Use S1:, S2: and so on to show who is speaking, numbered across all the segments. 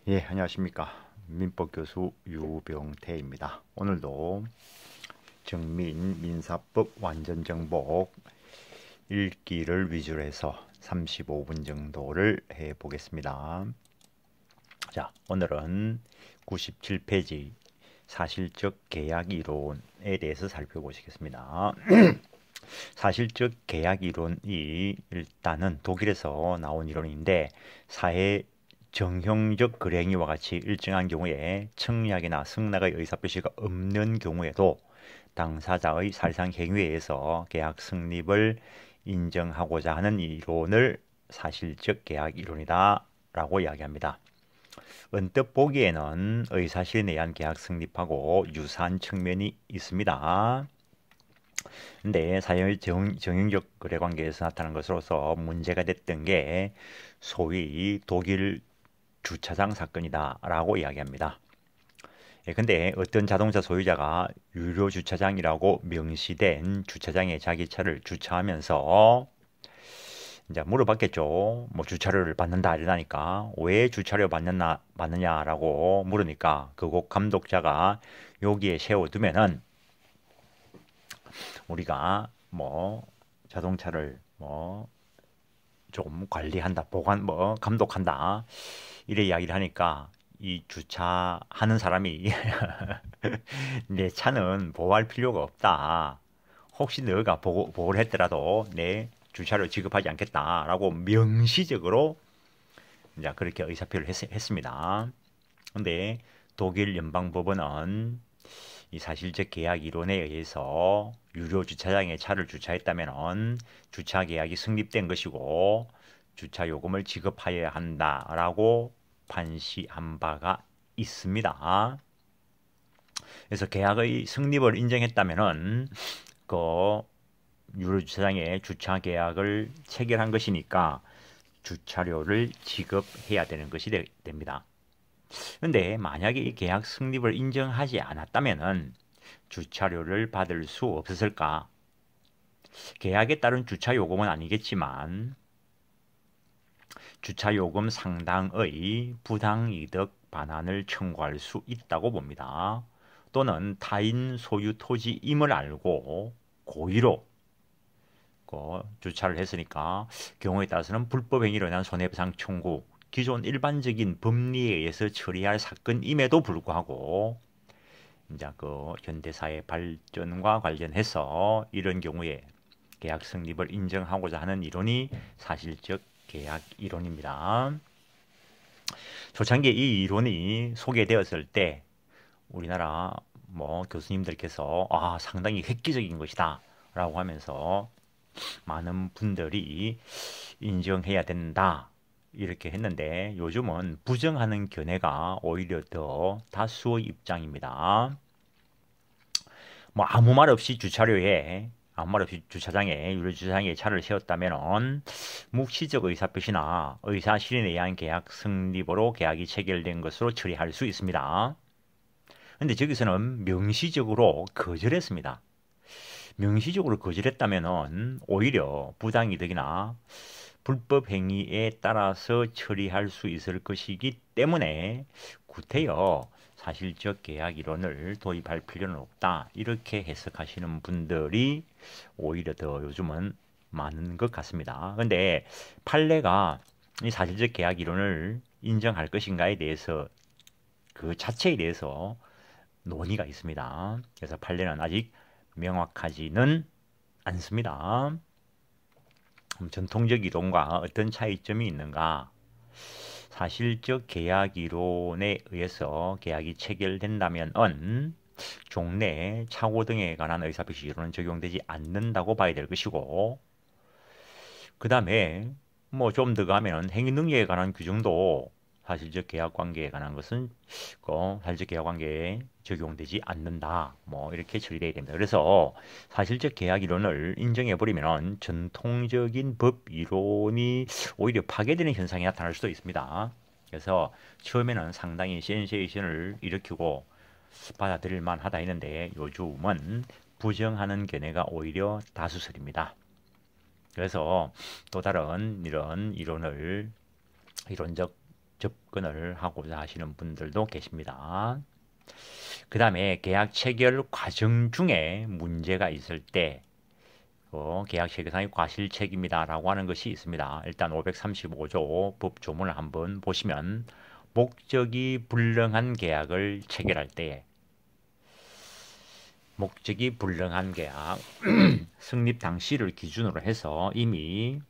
S1: 예, 안녕하십니까. 민법교수 유병태입니다. 오늘도 정민 민사법 완전정복 읽기를 위주로 해서 35분 정도를 해보겠습니다. 자, 오늘은 97페이지 사실적 계약 이론에 대해서 살펴보시겠습니다. 사실적 계약 이론이 일단은 독일에서 나온 이론인데 사회 정형적 거래행위와 같이 일정한 경우에 청약이나 승낙의 의사표시가 없는 경우에도 당사자의 사실상 행위에 의해서 계약 성립을 인정하고자 하는 이론을 사실적 계약 이론이다 라고 이야기합니다. 언뜻 보기에는 의사실에 의한 계약 성립하고 유사한 측면이 있습니다. 근데 사회의 정형적 거래 관계에서 나타난 것으로서 문제가 됐던 게 소위 독일 주차장 사건이다 라고 이야기합니다. 근데 어떤 자동차 소유자가 유료 주차장이라고 명시된 주차장에 자기 차를 주차하면서 이제 물어봤겠죠. 뭐 주차료를 받는다 이러니까 왜 주차료 받느냐라고 물으니까 그곳 감독자가 여기에 세워두면은 우리가 뭐 자동차를 뭐 좀 관리한다, 보관, 뭐 감독한다 이래 이야기를 하니까 이 주차하는 사람이 내 차는 보호할 필요가 없다. 혹시 너가 보호를 했더라도 내 주차료 지급하지 않겠다라고 명시적으로 이제 그렇게 의사표를 했습니다. 근데 독일 연방법원은 이 사실적 계약 이론에 의해서 유료 주차장에 차를 주차했다면 주차 계약이 성립된 것이고 주차 요금을 지급하여야 한다라고 판시한 바가 있습니다. 그래서 계약의 성립을 인정했다면은 그 유료 주차장에 주차 계약을 체결한 것이니까 주차료를 지급해야 되는 것이 됩니다. 근데 만약에 이 계약 성립을 인정하지 않았다면은 주차료를 받을 수 없었을까? 계약에 따른 주차 요금은 아니겠지만 주차 요금 상당의 부당 이득 반환을 청구할 수 있다고 봅니다. 또는 타인 소유 토지임을 알고 고의로 주차를 했으니까 경우에 따라서는 불법 행위로 인한 손해배상 청구, 기존 일반적인 법리에 의해서 처리할 사건임에도 불구하고 이제 그 현대사회 발전과 관련해서 이런 경우에 계약 성립을 인정하고자 하는 이론이 사실적 계약 이론입니다. 초창기에 이 이론이 소개되었을 때 우리나라 뭐 교수님들께서 상당히 획기적인 것이다 라고 하면서 많은 분들이 인정해야 된다 이렇게 했는데 요즘은 부정하는 견해가 오히려 더 다수의 입장입니다. 뭐 아무 말 없이 주차장에 유료 주차장에 차를 세웠다면 묵시적 의사표시나 의사 실현에 의한 계약 성립으로 계약이 체결된 것으로 처리할 수 있습니다. 근데 저기서는 명시적으로 거절했습니다. 명시적으로 거절했다면은 오히려 부당이득이나 불법 행위에 따라서 처리할 수 있을 것이기 때문에 구태여 사실적 계약 이론을 도입할 필요는 없다. 이렇게 해석하시는 분들이 오히려 더 요즘은 많은 것 같습니다. 근데 판례가 이 사실적 계약 이론을 인정할 것인가에 대해서 그 자체에 대해서 논의가 있습니다. 그래서 판례는 아직 명확하지는 않습니다. 전통적 이론과 어떤 차이점이 있는가? 사실적 계약 이론에 의해서 계약이 체결된다면 종래, 착오 등에 관한 의사표시 이론은 적용되지 않는다고 봐야 될 것이고 그 다음에 뭐 좀 더 가면 행위 능력에 관한 규정도 사실적 계약 관계에 관한 것은 사실적 계약 관계에 적용되지 않는다. 뭐 이렇게 처리되어야 됩니다. 그래서 사실적 계약 이론을 인정해 버리면 전통적인 법 이론이 오히려 파괴되는 현상이 나타날 수도 있습니다. 그래서 처음에는 상당히 센세이션을 일으키고 받아들일 만하다 했는데 요즘은 부정하는 견해가 오히려 다수설입니다. 그래서 또 다른 이런 이론적 접근을 하고자 하시는 분들도 계십니다. 그 다음에 계약 체결 과정 중에 문제가 있을 때 계약 체결상의 과실책임이다라고 하는 것이 있습니다. 일단 535조 법조문을 한번 보시면 목적이 불능한 계약을 체결할 때 목적이 불능한 계약 성립 당시를 기준으로 해서 이미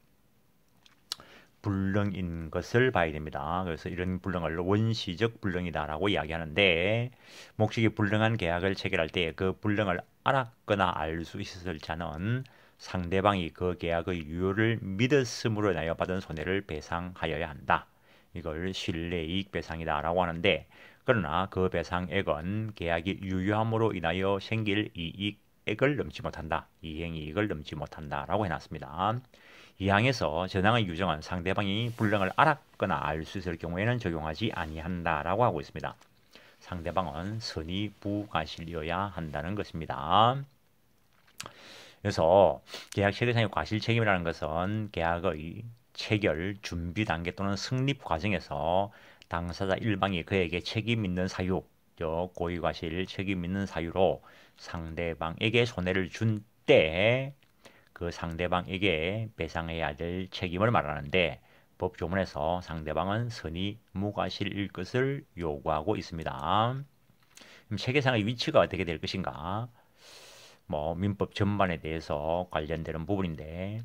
S1: 불능인 것을 봐야 됩니다. 그래서 이런 불능을 원시적 불능이다라고 이야기하는데 목적이 불능한 계약을 체결할 때 그 불능을 알았거나 알 수 있었을 자는 상대방이 그 계약의 유효를 믿었음으로 인하여 받은 손해를 배상하여야 한다. 이걸 신뢰이익 배상이다라고 하는데 그러나 그 배상액은 계약이 유효함으로 인하여 생길 이익액을 넘지 못한다. 이행이익을 넘지 못한다라고 해놨습니다. 이 항에서 전항의 규정은 상대방이 불능을 알았거나 알 수 있을 경우에는 적용하지 아니한다라고 하고 있습니다. 상대방은 선의 부과실이어야 한다는 것입니다. 그래서 계약 체결상의 과실 책임이라는 것은 계약의 체결 준비 단계 또는 성립 과정에서 당사자 일방이 그에게 책임 있는 사유, 고의 과실 책임 있는 사유로 상대방에게 손해를 준 때 그 상대방에게 배상해야 될 책임을 말하는데 법조문에서 상대방은 선의 무과실일 것을 요구하고 있습니다. 그럼 체계상의 위치가 어떻게 될 것인가? 민법 전반에 대해서 관련되는 부분인데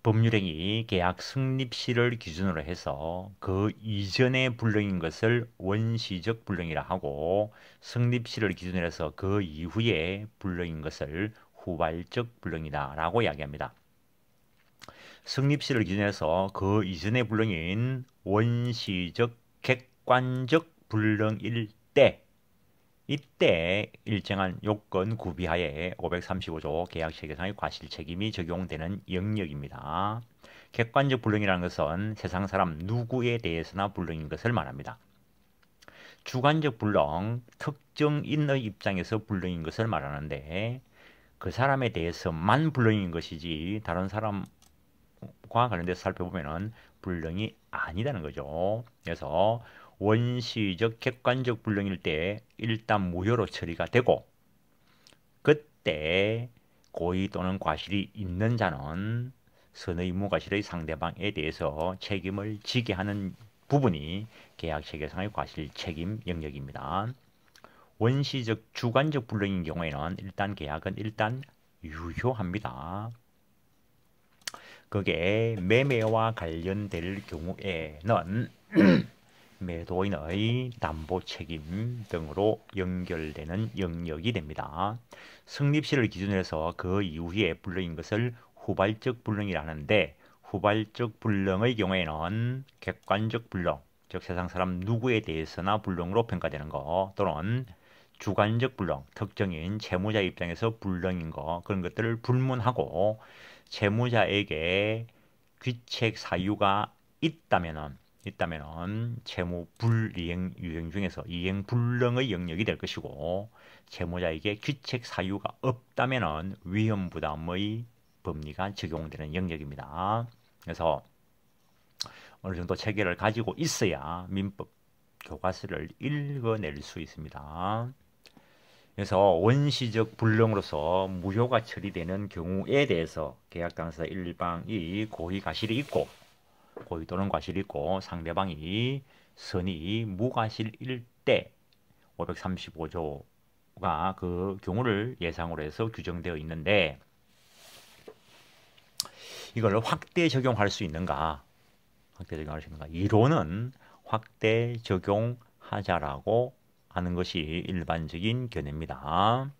S1: 법률행위 계약 성립시를 기준으로 해서 그 이전의 불능인 것을 원시적 불능이라 하고 성립시를 기준으로 해서 그 이후에 불능인 것을 후발적 불능이다 라고 이야기합니다. 성립시를 기준해서 그 이전의 불능인 원시적 객관적 불능일 때 이때 일정한 요건 구비하에 535조 계약체계상의 과실책임이 적용되는 영역입니다. 객관적 불능이라는 것은 세상 사람 누구에 대해서나 불능인 것을 말합니다. 주관적 불능, 특정인의 입장에서 불능인 것을 말하는데 그 사람에 대해서만 불능인 것이지 다른 사람과 관련돼서 살펴보면 불능이 아니다는 거죠. 그래서 원시적 객관적 불능일 때 일단 무효로 처리가 되고 그때 고의 또는 과실이 있는 자는 선의 무과실의 상대방에 대해서 책임을 지게 하는 부분이 계약체계상의 과실 책임 영역입니다. 원시적 주관적 불능인 경우에는 일단 계약은 일단 유효합니다. 그게 매매와 관련될 경우에는 매도인의 담보 책임 등으로 연결되는 영역이 됩니다. 성립시를 기준으로 해서 그 이후에 불능인 것을 후발적 불능이라는데 후발적 불능의 경우에는 객관적 불능, 즉 세상 사람 누구에 대해서나 불능으로 평가되는 거 또는 주관적 불능, 특정인 채무자 입장에서 불능인 거 그런 것들을 불문하고 채무자에게 귀책 사유가 있다면은 채무 불이행 유형 중에서 이행 불능의 영역이 될 것이고 채무자에게 귀책 사유가 없다면은 위험 부담의 법리가 적용되는 영역입니다. 그래서 어느 정도 체계를 가지고 있어야 민법 교과서를 읽어낼 수 있습니다. 그래서 원시적 불능으로서 무효가 처리되는 경우에 대해서 계약 당사자 일방이 고의 과실이 있고 고의 또는 과실이 있고 상대방이 선의 무과실일 때 535조가 그 경우를 예상으로 해서 규정되어 있는데 이걸 확대 적용할 수 있는가? 이론은 확대 적용하자라고 하는 것이 일반적인 견해입니다.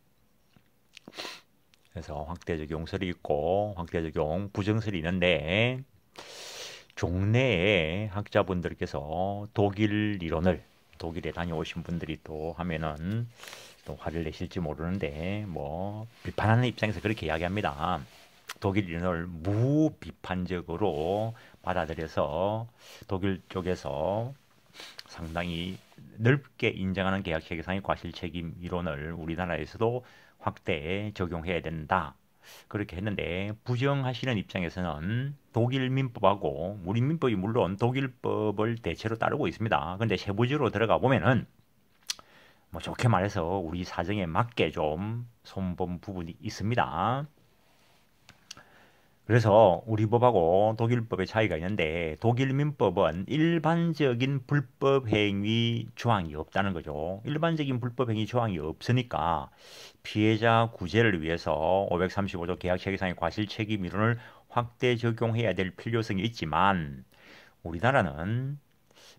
S1: 그래서 확대 적용설이 있고 확대 적용 부정설이 있는데 종래에 학자분들께서 독일 이론을 독일에 다녀오신 분들이 또 하면은 또 화를 내실지 모르는데 비판하는 입장에서 그렇게 이야기합니다. 독일 이론을 무비판적으로 받아들여서 독일 쪽에서 상당히 넓게 인정하는 계약체계상의 과실책임 이론을 우리나라에서도 확대에 적용해야 된다. 그렇게 했는데 부정하시는 입장에서는 독일 민법하고 우리 민법이 물론 독일법을 대체로 따르고 있습니다. 근데 세부적으로 들어가 보면은 뭐 좋게 말해서 우리 사정에 맞게 좀 손본 부분이 있습니다. 그래서 우리 법하고 독일법의 차이가 있는데 독일 민법은 일반적인 불법 행위 조항이 없다는 거죠. 일반적인 불법 행위 조항이 없으니까 피해자 구제를 위해서 535조 계약체계상의 과실책임 이론을 확대 적용해야 될 필요성이 있지만 우리나라는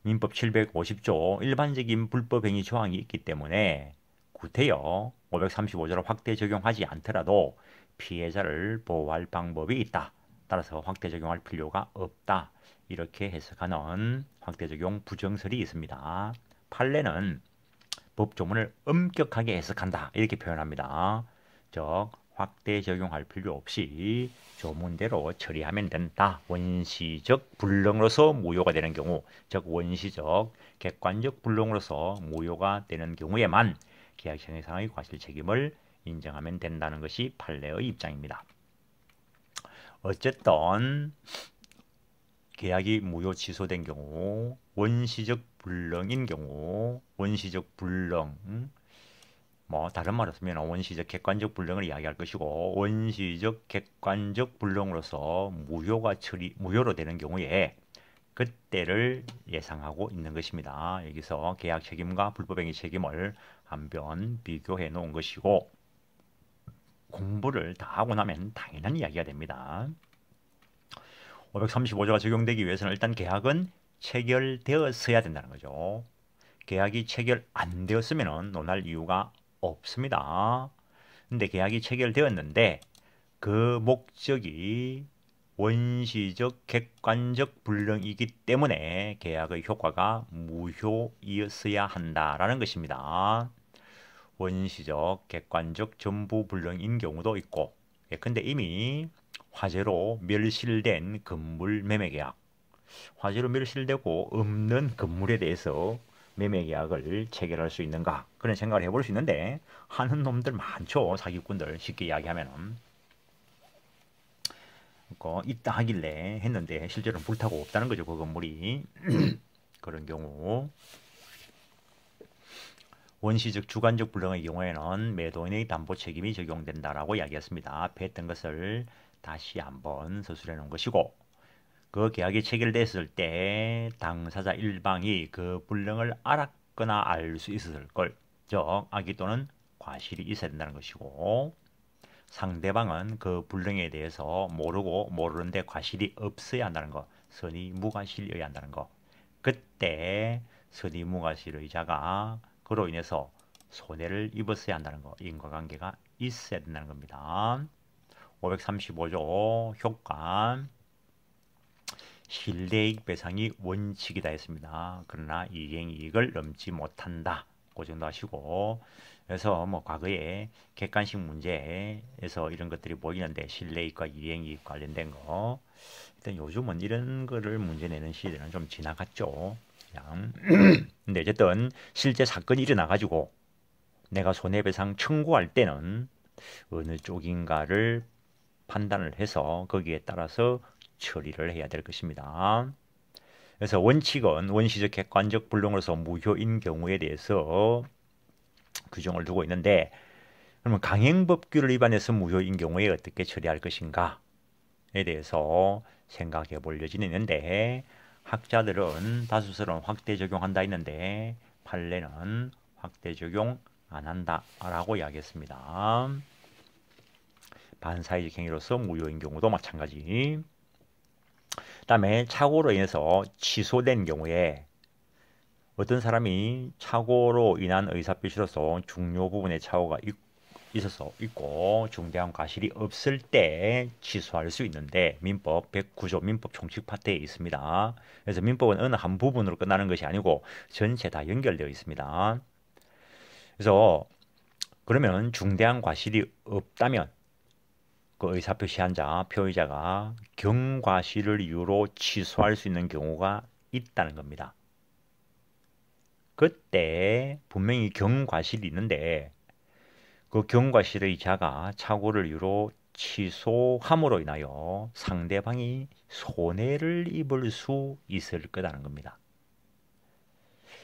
S1: 민법 750조 일반적인 불법 행위 조항이 있기 때문에 구태여 535조를 확대 적용하지 않더라도 피해자를 보호할 방법이 있다. 따라서 확대 적용할 필요가 없다. 이렇게 해석하는 확대 적용 부정설이 있습니다. 판례는 법조문을 엄격하게 해석한다. 이렇게 표현합니다. 즉 확대 적용할 필요 없이 조문대로 처리하면 된다. 원시적 불능으로서 무효가 되는 경우, 즉 원시적 객관적 불능으로서 무효가 되는 경우에만 계약청의상의 과실 책임을 인정하면 된다는 것이 판례의 입장입니다. 어쨌든 계약이 무효 취소된 경우, 원시적 불능인 경우, 원시적 불능, 뭐 다른 말로 쓰면 원시적 객관적 불능을 이야기할 것이고 원시적 객관적 불능으로서 무효로 되는 경우에 그때를 예상하고 있는 것입니다. 여기서 계약 책임과 불법행위 책임을 한번 비교해 놓은 것이고 공부를 다 하고 나면 당연한 이야기가 됩니다. 535조가 적용되기 위해서는 일단 계약은 체결되었어야 된다는 거죠. 계약이 체결 안 되었으면 논할 이유가 없습니다. 근데 계약이 체결되었는데 그 목적이 원시적 객관적 불능이기 때문에 계약의 효과가 무효이었어야 한다라는 것입니다. 원시적 객관적 전부 불능인 경우도 있고 근데 이미 화재로 멸실된 건물 매매계약, 화재로 멸실되고 없는 건물에 대해서 매매계약을 체결할 수 있는가 그런 생각을 해볼 수 있는데 하는 놈들 많죠. 사기꾼들 쉽게 이야기하면은 있다 하길래 했는데 실제로는 불타고 없다는 거죠. 그 건물이 그런 경우 원시적 주관적 불능의 경우에는 매도인의 담보 책임이 적용된다라고 이야기했습니다. 앞에 했던 것을 다시 한번 서술해 놓은 것이고 그 계약이 체결됐을 때 당사자 일방이 그 불능을 알았거나 알 수 있었을 걸, 즉 악의 또는 과실이 있어야 된다는 것이고 상대방은 그 불능에 대해서 모르고 모르는데 과실이 없어야 한다는 것, 선의무과실이어야 한다는 것. 그때 선의무과실의자가 그로 인해서 손해를 입었어야 한다는 것, 인과관계가 있어야 된다는 겁니다. 535조 효과 실내이익 배상이 원칙이다 했습니다. 그러나 이행이익을 넘지 못한다. 그 정도 하시고 그래서 뭐 과거에 객관식 문제에서 이런 것들이 보이는데 실내이익과 이행이익 관련된 거 일단 요즘은 이런 거를 문제 내는 시대는 좀 지나갔죠. 그냥 근데 어쨌든 실제 사건이 일어나 가지고 내가 손해배상 청구할 때는 어느 쪽인가를 판단을 해서 거기에 따라서 처리를 해야 될 것입니다. 그래서 원칙은 원시적 객관적 불능으로서 무효인 경우에 대해서 규정을 두고 있는데 그러면 강행법규를 위반해서 무효인 경우에 어떻게 처리할 것인가에 대해서 생각해 볼 여지는 있는데 학자들은 다수설은 확대 적용한다 했는데 판례는 확대 적용 안 한다라고 이야기했습니다. 반사회적 행위로서 무효인 경우도 마찬가지. 그다음에 착오로 인해서 취소된 경우에 어떤 사람이 착오로 인한 의사표시로서 중요 부분의 착오가 있고 중대한 과실이 없을 때 취소할 수 있는데 민법 109조 민법 총칙 파트에 있습니다. 그래서 민법은 어느 한 부분으로 끝나는 것이 아니고 전체 다 연결되어 있습니다. 그래서 그러면 중대한 과실이 없다면 그 의사표시한 자, 표의자가 경과실을 이유로 취소할 수 있는 경우가 있다는 겁니다. 그때 분명히 경과실이 있는데 그 경과실의 자가 착오를 이유로 취소함으로 인하여 상대방이 손해를 입을 수 있을 거라는 겁니다.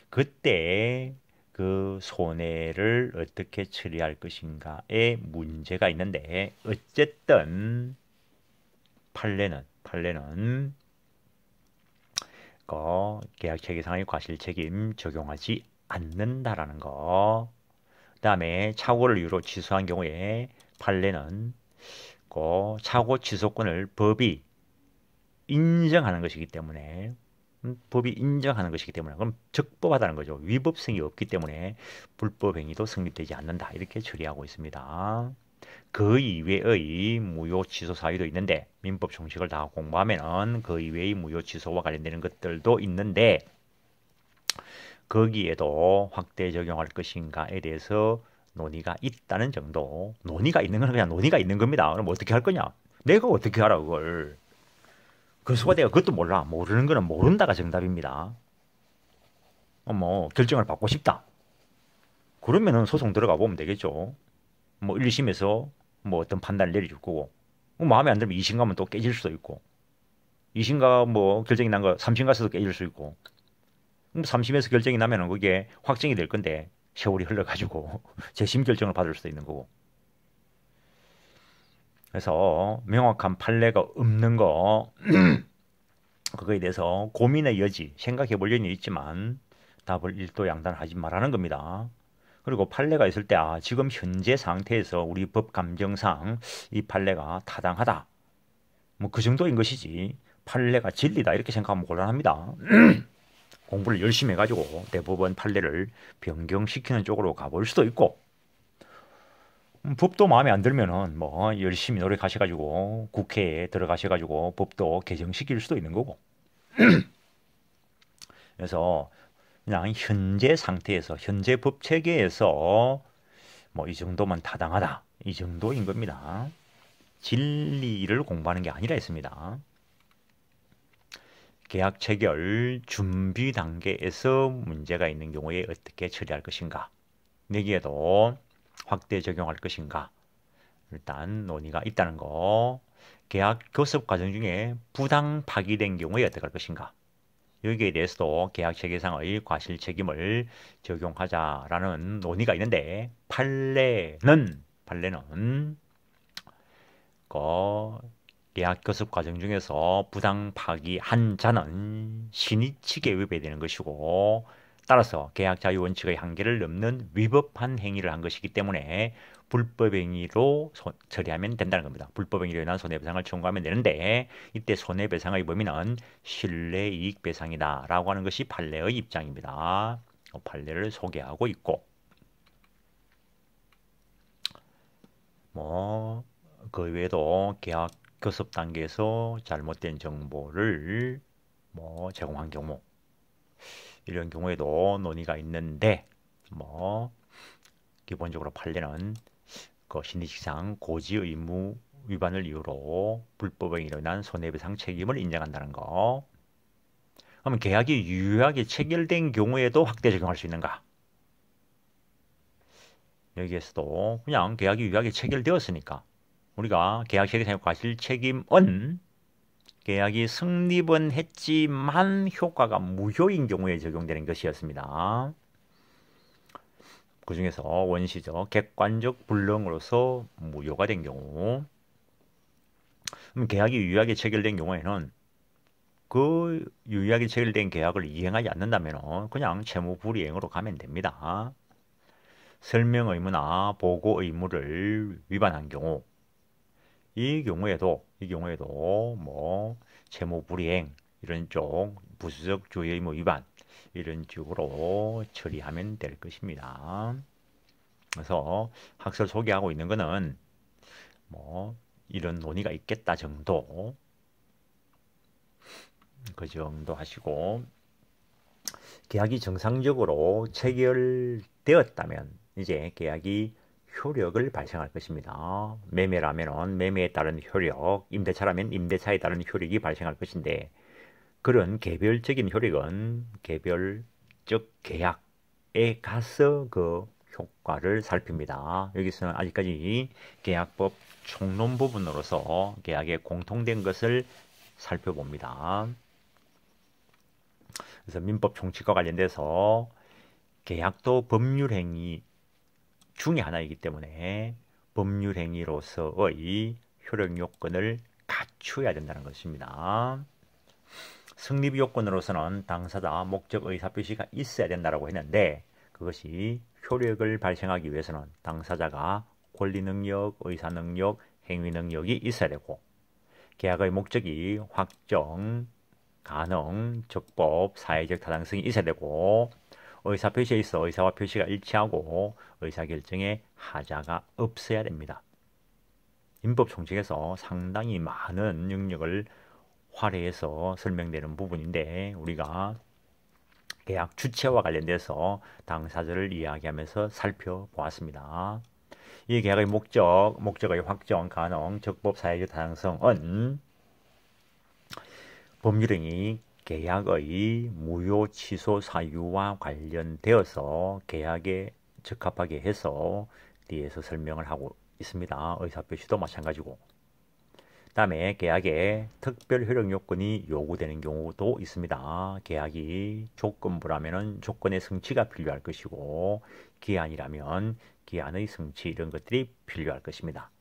S1: 그때 그 손해를 어떻게 처리할 것인가에 문제가 있는데, 어쨌든 판례는 계약 체계상의 과실책임 적용하지 않는다라는 거. 그 다음에 착오를 이유로 취소한 경우에 판례는 그 착오 취소권을 법이 인정하는 것이기 때문에, 그럼 적법하다는 거죠. 위법성이 없기 때문에 불법 행위도 성립되지 않는다, 이렇게 처리하고 있습니다. 그 이외의 무효 취소 사유도 있는데, 민법 총칙을 다 공부하면 그 이외의 무효 취소와 관련되는 것들도 있는데, 거기에도 확대 적용할 것인가에 대해서 논의가 있다는 정도. 논의가 있는 건 그냥 논의가 있는 겁니다. 그럼 어떻게 할 거냐? 내가 어떻게 알아, 그걸. 그수가 내가 그것도 몰라. 모르는 거는 모른다가 정답입니다. 결정을 받고 싶다. 그러면은 소송 들어가 보면 되겠죠. 1, 2심에서 어떤 판단을 내려줄 거고, 마음에 안 들면 2심 가면 또 깨질 수도 있고, 2심 가 결정이 난 거 3심 가서도 깨질 수 있고, 3심에서 결정이 나면은 그게 확정이 될 건데 세월이 흘러가지고 재심 결정을 받을 수도 있는 거고. 그래서 명확한 판례가 없는 거 그거에 대해서 고민의 여지, 생각해 볼 여지는 있지만 답을 일도양단하지 말라는 겁니다. 그리고 판례가 있을 때 지금 현재 상태에서 우리 법 감정상 이 판례가 타당하다, 그 정도인 것이지 판례가 진리다 이렇게 생각하면 곤란합니다. 공부를 열심히 해가지고 대법원 판례를 변경시키는 쪽으로 가볼 수도 있고, 법도 마음에 안 들면은 열심히 노력하셔가지고 국회에 들어가셔가지고 법도 개정시킬 수도 있는 거고. 그래서 그냥 현재 상태에서, 현재 법 체계에서 이 정도면 타당하다, 이 정도인 겁니다. 진리를 공부하는 게 아니라 했습니다. 계약 체결 준비 단계에서 문제가 있는 경우에 어떻게 처리할 것인가, 여기에도 확대 적용할 것인가, 일단 논의가 있다는 거. 계약 교섭 과정 중에 부당 파기된 경우에 어떻게 할 것인가, 여기에 대해서도 계약 체계상의 과실 책임을 적용하자라는 논의가 있는데, 판례는 계약 교섭 과정 중에서 부당 파기한 자는 신의칙에 위배되는 것이고, 따라서 계약 자유 원칙의 한계를 넘는 위법한 행위를 한 것이기 때문에 불법 행위로 처리하면 된다는 겁니다. 불법 행위로 인한 손해배상을 청구하면 되는데, 이때 손해배상의 범위는 실내이익배상이다라고 하는 것이 판례의 입장입니다. 판례를 소개하고 있고, 그 외에도 계약 교섭 단계에서 잘못된 정보를 제공한 경우, 이런 경우에도 논의가 있는데, 기본적으로 판례는 그 신의칙상 고지 의무 위반을 이유로 불법에 일어난 손해배상 책임을 인정한다는 거. 그러면 계약이 유효하게 체결된 경우에도 확대 적용할 수 있는가? 여기에서도 그냥 계약이 유효하게 체결되었으니까 우리가 계약 체계상의 과실책임은 계약이 성립은 했지만 효과가 무효인 경우에 적용되는 것이었습니다. 그 중에서 원시적 객관적 불능으로서 무효가 된 경우, 그럼 계약이 유효하게 체결된 경우에는 그 유효하게 체결된 계약을 이행하지 않는다면 그냥 채무불이행으로 가면 됩니다. 설명 의무나 보고 의무를 위반한 경우, 이 경우에도 채무불이행 이런 쪽, 부수적 주의 의무 위반 이런 쪽으로 처리하면 될 것입니다. 그래서 학설 소개하고 있는 거는 이런 논의가 있겠다 정도, 그 정도 하시고, 계약이 정상적으로 체결되었다면 이제 계약이 효력을 발생할 것입니다. 매매라면 매매에 따른 효력, 임대차라면 임대차에 따른 효력이 발생할 것인데, 그런 개별적인 효력은 개별적 계약에 가서 그 효과를 살핍니다. 여기서는 아직까지 계약법 총론 부분으로서 계약에 공통된 것을 살펴봅니다. 그래서 민법 총칙과 관련돼서 계약도 법률행위 중의 하나이기 때문에 법률행위로서의 효력 요건을 갖추어야 된다는 것입니다. 성립 요건으로서는 당사자 목적 의사표시가 있어야 된다고 했는데 그것이 효력을 발생하기 위해서는 당사자가 권리능력, 의사능력, 행위능력이 있어야 되고 계약의 목적이 확정, 가능, 적법, 사회적 타당성이 있어야 되고 의사표시에 있어 의사와 표시가 일치하고 의사결정에 하자가 없어야 됩니다. 민법 총칙에서 상당히 많은 영역을 활용해서 설명되는 부분인데 우리가 계약 주체와 관련돼서 당사자를 이야기하면서 살펴보았습니다. 이 계약의 목적의 확정, 가능, 적법, 사회적 타당성은 법률행위 계약의 무효 취소 사유와 관련되어서 계약에 적합하게 해서 뒤에서 설명을 하고 있습니다. 의사표시도 마찬가지고. 다음에 계약에 특별 효력 요건이 요구되는 경우도 있습니다. 계약이 조건부라면 조건의 성취가 필요할 것이고 기한이라면 기한의 성취 이런 것들이 필요할 것입니다.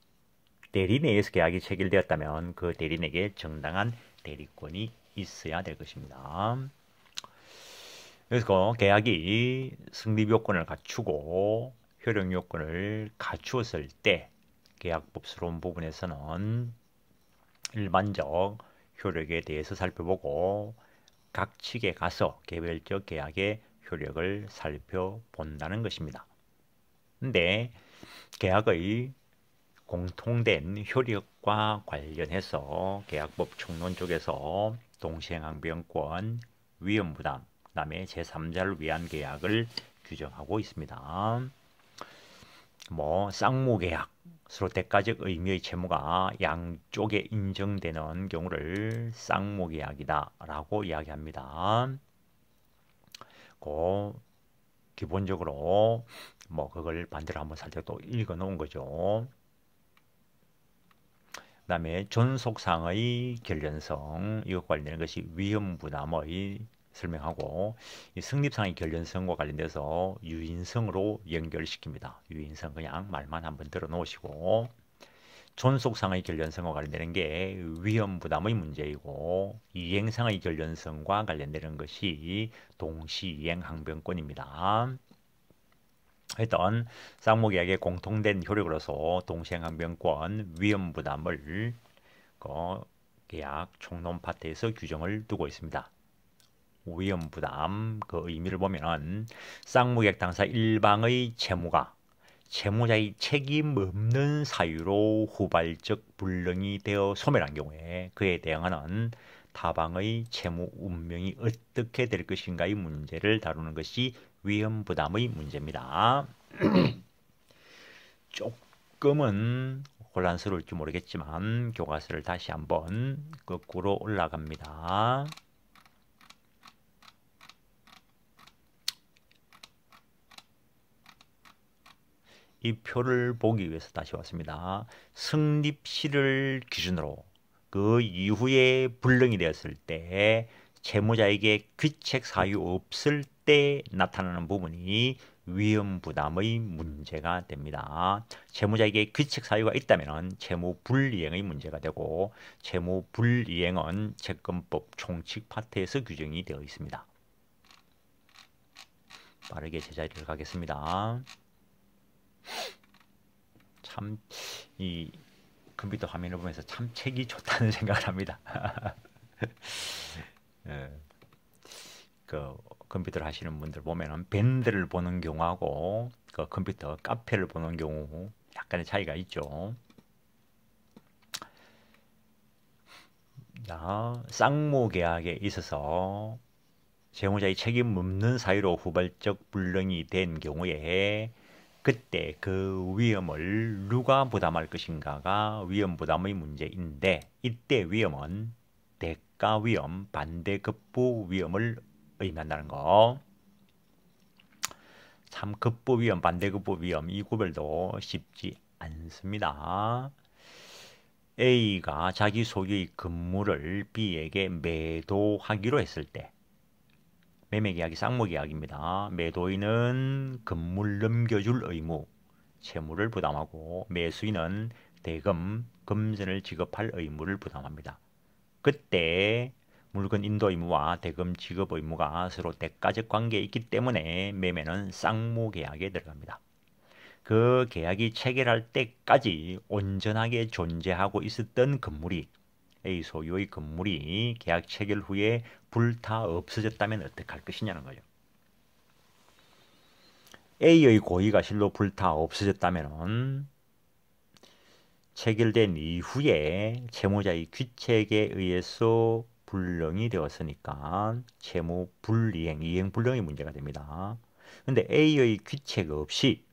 S1: 대리인에 의해서 계약이 체결되었다면 그 대리인에게 정당한 대리권이 있어야 될 것입니다. 그래서 계약이 성립 요건을 갖추고 효력 요건을 갖추었을 때 계약법스러운 부분에서는 일반적 효력에 대해서 살펴보고 각 측에 가서 개별적 계약의 효력을 살펴본다는 것입니다. 근데 계약의 공통된 효력과 관련해서 계약법 총론 쪽에서 동시행항변권, 위험부담, 그 다음에 제3자를 위한 계약을 규정하고 있습니다. 쌍무계약, 서로 대가적 의미의 채무가 양쪽에 인정되는 경우를 쌍무계약이다 라고 이야기합니다. 기본적으로 그걸 반대로 한번 살짝 또 읽어 놓은 거죠. 그 다음에 존속상의 결련성, 이것과 관련된 것이 위험부담의 설명하고 이 성립상의 결련성과 관련돼서 유인성으로 연결시킵니다. 유인성 그냥 말만 한번 들어 놓으시고 존속상의 결련성과 관련되는 게 위험부담의 문제이고 이행상의 결련성과 관련되는 것이 동시이행 항변권입니다. 하여튼 쌍무계약의 공통된 효력으로서 동시행항변권 위험부담을 계약 총론 파트에서 규정을 두고 있습니다. 위험부담 그 의미를 보면은 쌍무계약 당사 일방의 채무가 채무자의 책임 없는 사유로 후발적 불능이 되어 소멸한 경우에 그에 대응하는 타방의 채무 운명이 어떻게 될 것인가의 문제를 다루는 것이 위험부담의 문제입니다. 조금은 혼란스러울지 모르겠지만 교과서를 다시 한번 거꾸로 올라갑니다. 이 표를 보기 위해서 다시 왔습니다. 성립시를 기준으로 그 이후에 불능이 되었을 때 채무자에게 귀책 사유 없을 때 나타나는 부분이 위험부담의 문제가 됩니다. 채무자에게 귀책 사유가 있다면 채무 불이행의 문제가 되고 채무 불이행은 채권법 총칙 파트에서 규정이 되어 있습니다. 빠르게 제자리를 가겠습니다. 참 이 컴퓨터 화면을 보면서 참 책이 좋다는 생각을 합니다. 그 컴퓨터를 하시는 분들 보면은 밴드를 보는 경우하고 그 컴퓨터 카페를 보는 경우 약간의 차이가 있죠. 쌍무 계약에 있어서 채무자의 책임 없는 사유로 후발적 불능이 된 경우에 그때 그 위험을 누가 부담할 것인가가 위험부담의 문제인데 이때 위험은 대가 위험, 반대급부 위험을 의미한다는 거. 참 급부 위험, 반대급부 위험 이 구별도 쉽지 않습니다. A가 자기 소유의 건물을 B에게 매도하기로 했을 때 매매계약이 쌍무계약입니다. 매도인은 건물 넘겨줄 의무, 채무를 부담하고 매수인은 대금, 금전을 지급할 의무를 부담합니다. 그때 물건 인도 의무와 대금 지급 의무가 서로 대가적 관계에 있기 때문에 매매는 쌍무계약에 들어갑니다. 그 계약이 체결할 때까지 온전하게 존재하고 있었던 건물이 A 소유의 건물이 계약 체결 후에 불타 없어졌다면 어떻게 할 것이냐는 거죠. A의 고의가 실로 불타 없어졌다면 체결된 이후에 채무자의 귀책에 의해서 불능이 되었으니까 채무 불이행, 이행 불능이 문제가 됩니다. 근데 A의 귀책 없이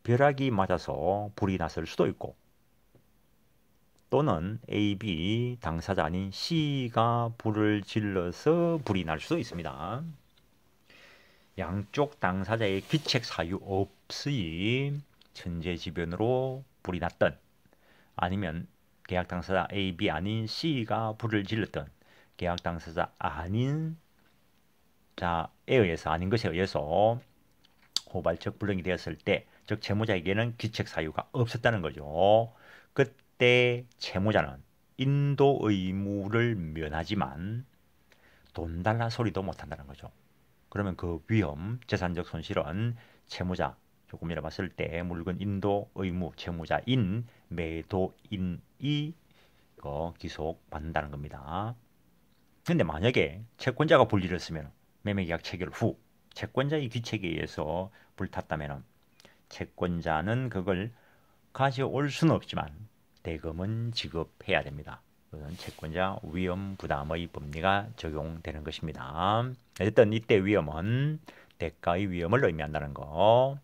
S1: 벼락이 맞아서 불이 났을 수도 있고 또는 A, B 당사자 아닌 C가 불을 질러서 불이 날 수도 있습니다. 양쪽 당사자의 귀책 사유 없이 천재지변으로 불이 났던 아니면 계약 당사자 A, B 아닌 C가 불을 질렀던 계약 당사자 아닌 자에 의해서 아닌 것에 의해서 후발적 불능이 되었을 때 즉 채무자에게는 귀책 사유가 없었다는 거죠. 그때 채무자는 인도 의무를 면하지만 돈 달라 소리도 못한다는 거죠. 그러면 그 위험, 재산적 손실은 채무자, 조금이라 봤을 때 물건 인도 의무 채무자인 매도인이 기속받는다는 겁니다. 근데 만약에 채권자가 불리를 했으면 매매계약 체결 후 채권자의 귀책에 의해서 불탔다면 채권자는 그걸 가져올 수는 없지만 대금은 지급해야 됩니다. 그건 채권자 위험 부담의 법리가 적용되는 것입니다. 어쨌든 이때 위험은 대가의 위험을 의미한다는 거.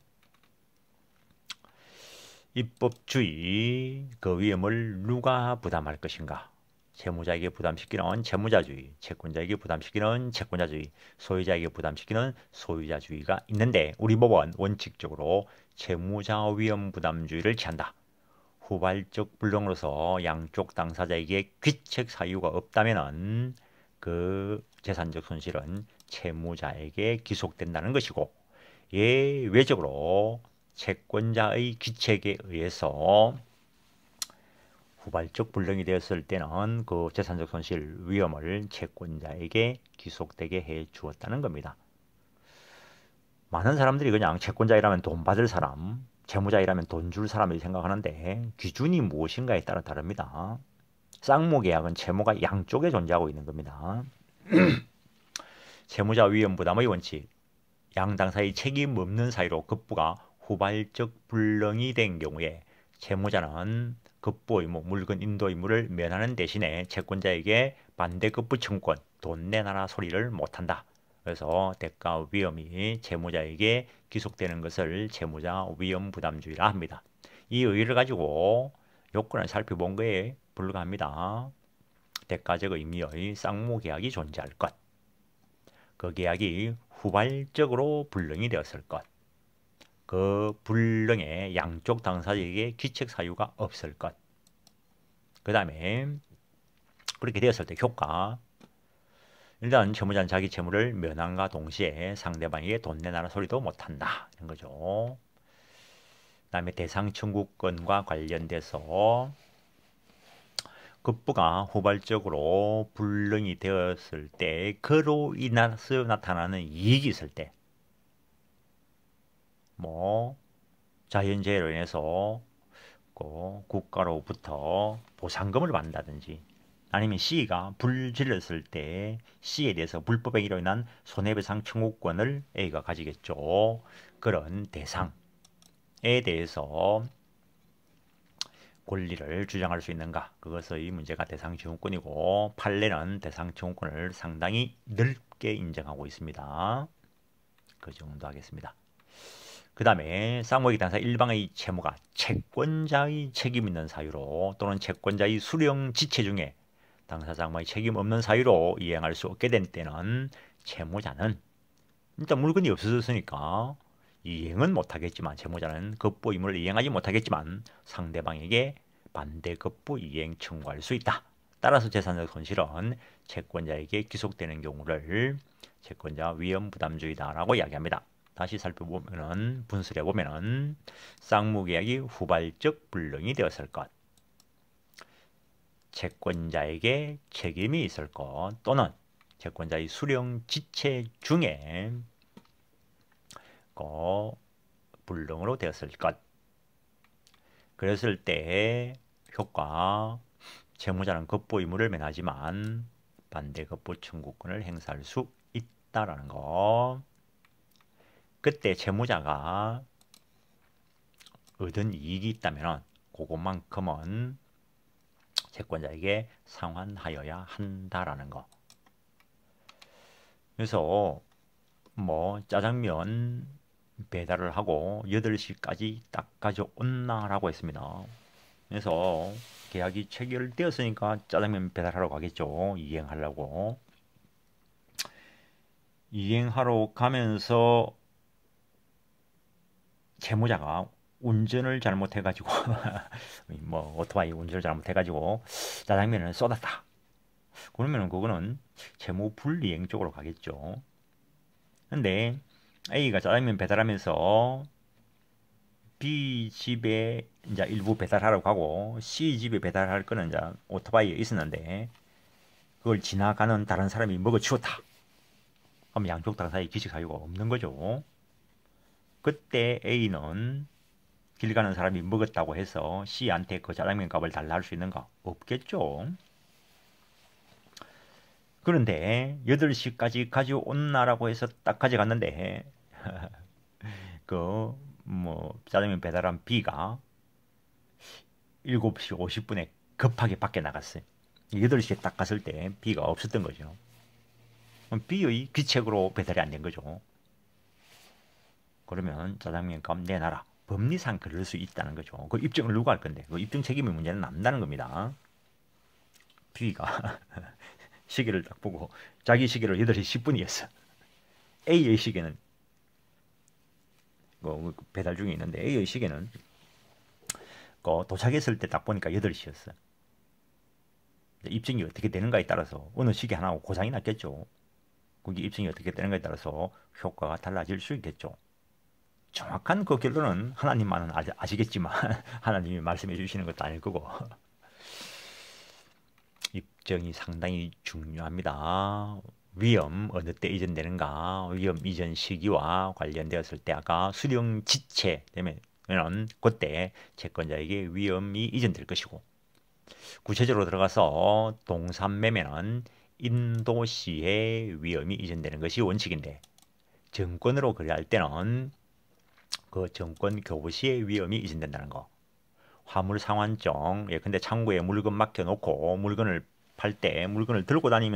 S1: 입법주의, 그 위험을 누가 부담할 것인가? 채무자에게 부담시키는 채무자주의, 채권자에게 부담시키는 채권자주의, 소유자에게 부담시키는 소유자주의가 있는데 우리 법은 원칙적으로 채무자 위험 부담주의를 취한다. 후발적 불능으로서 양쪽 당사자에게 귀책 사유가 없다면 그 재산적 손실은 채무자에게 기속된다는 것이고 예외적으로 채권자의 귀책에 의해서 후발적 불능이 되었을 때는 그 재산적 손실 위험을 채권자에게 기속되게 해 주었다는 겁니다. 많은 사람들이 그냥 채권자이라면 돈 받을 사람, 채무자이라면 돈 줄 사람을 생각하는데 기준이 무엇인가에 따라 다릅니다. 쌍무계약은 채무가 양쪽에 존재하고 있는 겁니다. 채무자 위험 부담의 원칙, 양 당사의 책임 없는 사유로 급부가 후발적 불능이 된 경우에 채무자는 급부 의무, 물건 인도 의무를 면하는 대신에 채권자에게 반대급부 청구권, 돈 내놔라 소리를 못한다. 그래서 대가 위험이 채무자에게 기속되는 것을 채무자 위험 부담주의라 합니다. 이 의의를 가지고 요건을 살펴본 거에 불과합니다. 대가적 의미의 쌍무계약이 존재할 것, 그 계약이 후발적으로 불능이 되었을 것, 그 불능에 양쪽 당사자에게 귀책 사유가 없을 것, 그 다음에 그렇게 되었을 때 효과, 일단 채무자는 자기 채무를 면함과 동시에 상대방에게 돈 내놔라 소리도 못한다 이런 거죠. 그 다음에 대상 청구권과 관련돼서 급부가 후발적으로 불능이 되었을 때 그로 인해서 나타나는 이익이 있을 때 뭐 자연재해로 인해서 국가로부터 보상금을 받는다든지 아니면 C가 불 질렀을 때 C에 대해서 불법행위로 인한 손해배상 청구권을 A가 가지겠죠. 그런 대상에 대해서 권리를 주장할 수 있는가? 그것의 문제가 대상 청구권이고 판례는 대상 청구권을 상당히 넓게 인정하고 있습니다. 그 정도 하겠습니다. 그 다음에 쌍무계약 당사 일방의 채무가 채권자의 책임 있는 사유로 또는 채권자의 수령 지체 중에 당사자의 책임 없는 사유로 이행할 수 없게 된 때는 채무자는 일단 물건이 없어졌으니까 이행은 못하겠지만 채무자는 급부 의무를 이행하지 못하겠지만 상대방에게 반대 급부 이행 청구할 수 있다. 따라서 재산적 손실은 채권자에게 귀속되는 경우를 채권자 위험 부담주의다라고 이야기합니다. 다시 살펴보면은 분설해 보면은 쌍무계약이 후발적 불능이 되었을 것, 채권자에게 책임이 있을 것, 또는 채권자의 수령 지체 중에 불능으로 되었을 것. 그랬을 때 효과, 채무자는 급부 의무를 면하지만 반대 급부 청구권을 행사할 수 있다라는 거. 그때 채무자가 얻은 이익이 있다면 그것만큼은 채권자에게 상환하여야 한다라는 거. 그래서 뭐 짜장면 배달을 하고 8시까지 딱 가져온나라고 했습니다. 그래서 계약이 체결되었으니까 짜장면 배달하러 가겠죠. 이행하려고. 이행하러 가면서 채무자가 운전을 잘못해가지고 뭐 오토바이 운전을 잘못해가지고 짜장면을 쏟았다. 그러면 그거는 채무 불이행 쪽으로 가겠죠. 근데 A가 짜장면 배달하면서 B 집에 이제 일부 배달하러 가고 C 집에 배달할 거는 이제 오토바이에 있었는데 그걸 지나가는 다른 사람이 먹어 치웠다. 그럼 양쪽 다 사이 기식 사유가 없는 거죠. 그때 A는 길 가는 사람이 먹었다고 해서 C한테 그 짜장면 값을 달라 할 수 있는가? 없겠죠. 그런데 8시까지 가져온나라고 해서 딱 가져갔는데 그 뭐 짜장면 배달한 B가 7시 50분에 급하게 밖에 나갔어요. 8시에 딱 갔을 때 B가 없었던 거죠. 그럼 B의 귀책으로 배달이 안 된 거죠. 그러면 짜장면 값 내놔라. 법리상 그럴 수 있다는 거죠. 그 입증을 누가 할 건데? 그 입증 책임의 문제는 남다는 겁니다. B가 시계를 딱 보고 자기 시계로 8시 10분이었어. A의 시계는 배달 중에 있는데 A의 시계는 도착했을 때 딱 보니까 8시였어. 입증이 어떻게 되는가에 따라서 어느 시계 하나하고 고장이 났겠죠. 거기 입증이 어떻게 되는가에 따라서 효과가 달라질 수 있겠죠. 정확한 그 결론은 하나님만은 아시겠지만 하나님이 말씀해 주시는 것도 아닐 거고 입증이 상당히 중요합니다. 위험 어느 때 이전되는가, 위험 이전 시기와 관련되었을 때 아까 수령 지체 되면 그때 채권자에게 위험이 이전될 것이고, 구체적으로 들어가서 동산매매는 인도시의 위험이 이전되는 것이 원칙인데 정권으로 거래할 때는 그 정권 교부시의 위험이 이전된다는 거. 화물 상환증, 예컨대 창고에 물건 맡겨놓고 물건을 팔 때 물건을 들고 다니면